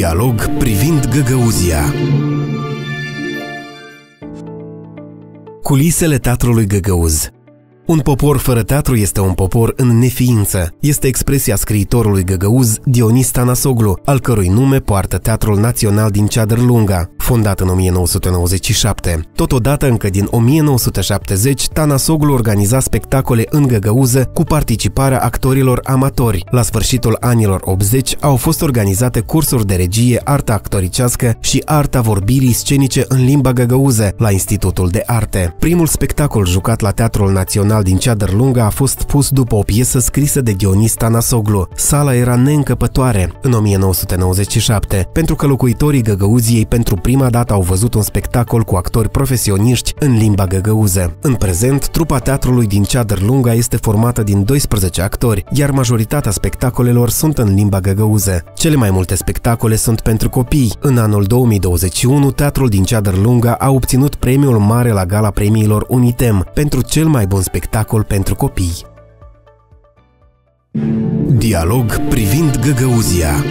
Dialog privind Găgăuzia. Culisele teatrului Găgăuz. Un popor fără teatru este un popor în neființă. Este expresia scriitorului găgăuz Dionis Tănăsoglu, al cărui nume poartă Teatrul Național din Ceadrlunga, fondat în 1997. Totodată, încă din 1970, Tănăsoglu organiza spectacole în găgăuză cu participarea actorilor amatori. La sfârșitul anilor 80 au fost organizate cursuri de regie, artă actoricească și arta vorbirii scenice în limba găgăuză la Institutul de Arte. Primul spectacol jucat la Teatrul Național din Ceadrlunga a fost pus după o piesă scrisă de Dionis Tănăsoglu. Sala era neîncăpătoare în 1997, pentru că locuitorii Găgăuziei pentru prima dată au văzut un spectacol cu actori profesioniști în limba găgăuză. În prezent, trupa teatrului din Ceadrlunga este formată din 12 actori, iar majoritatea spectacolelor sunt în limba găgăuză. Cele mai multe spectacole sunt pentru copii. În anul 2021, teatrul din Ceadrlunga a obținut premiul mare la Gala Premiilor Unitem pentru cel mai bun spectacol pentru copii. Dialog privind Găgăuzia.